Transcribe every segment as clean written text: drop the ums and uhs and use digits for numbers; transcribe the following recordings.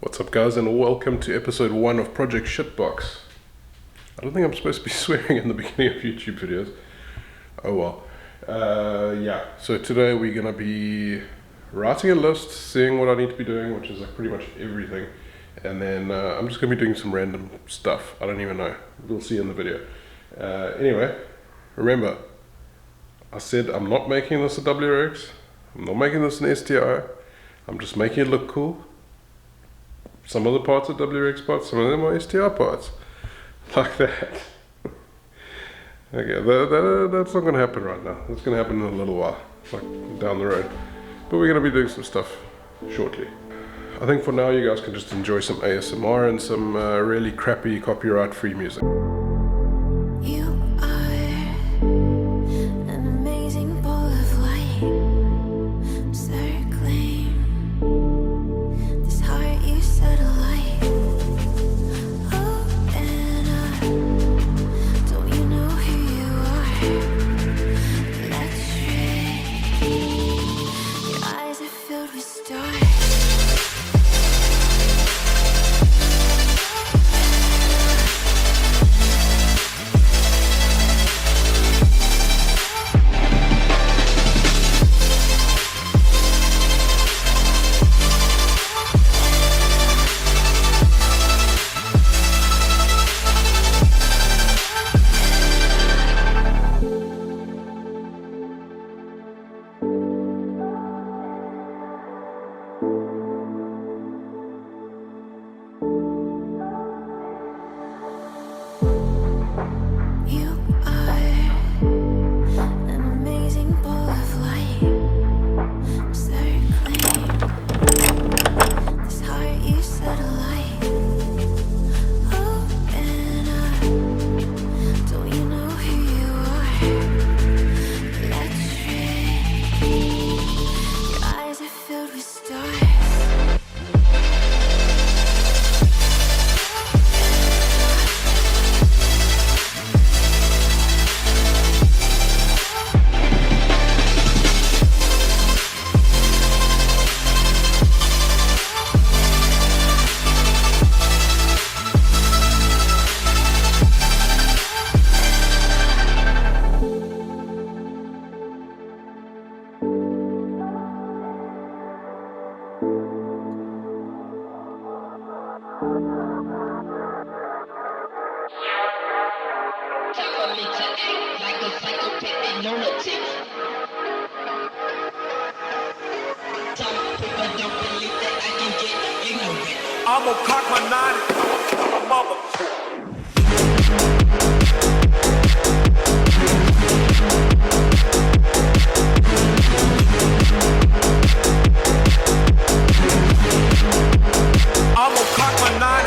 What's up, guys, and welcome to episode 1 of Project Shitbox. I don't think I'm supposed to be swearing in the beginning of YouTube videos. Oh well. Yeah, so today we're gonna be writing a list, seeing what I need to be doing, which is like pretty much everything. And then I'm just gonna be doing some random stuff. I don't even know. We'll see in the video. Anyway, remember, I said I'm not making this a WRX. I'm not making this an STI. I'm just making it look cool. Some of the parts are WRX parts, some of them are STI parts. Like that. Okay, that's not going to happen right now. That's going to happen in a little while, like down the road. But we're going to be doing some stuff shortly. I think for now you guys can just enjoy some ASMR and some really crappy copyright-free music. I'm gonna cock my 9 mother. I'm gonna cock my 9.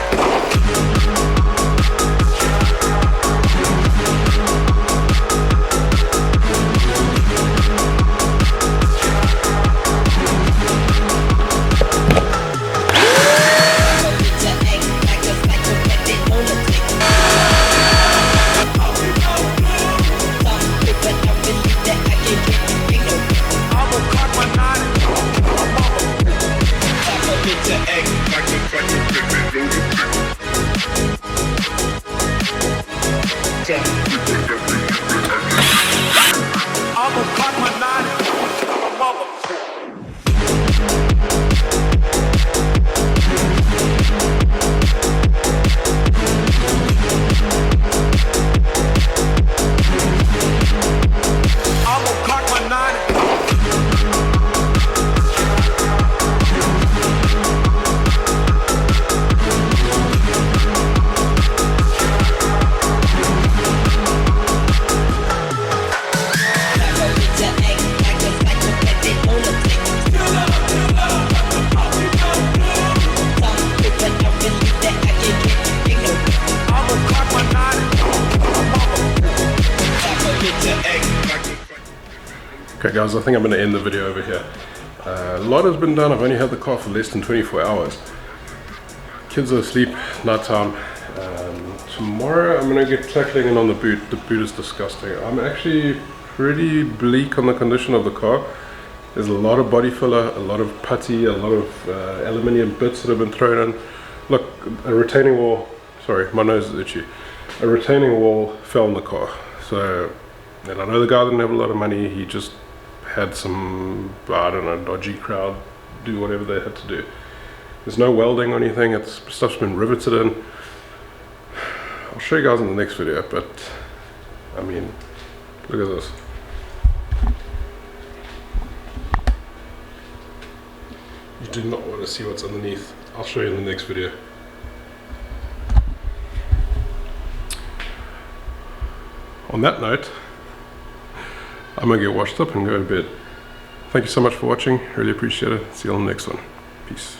I'm gonna cock my 9 mother. I'm gonna cock my 9. Okay guys, I think I'm going to end the video over here. A lot has been done. I've only had the car for less than 24 hours. Kids are asleep, night time. Tomorrow I'm going to get tackling in on the boot. The boot is disgusting. I'm actually pretty bleak on the condition of the car. There's a lot of body filler, a lot of putty, a lot of aluminium bits that have been thrown in. Look, a retaining wall, sorry, my nose is itchy. A retaining wall fell in the car. So, and I know the guy didn't have a lot of money, he just had some, I don't know, dodgy crowd do whatever they had to do. There's no welding or anything, stuff's been riveted in. I'll show you guys in the next video, but I mean, look at this. You do not want to see what's underneath. I'll show you in the next video. On that note, I'm going to get washed up and go to bed. Thank you so much for watching. Really appreciate it. See you on the next one. Peace.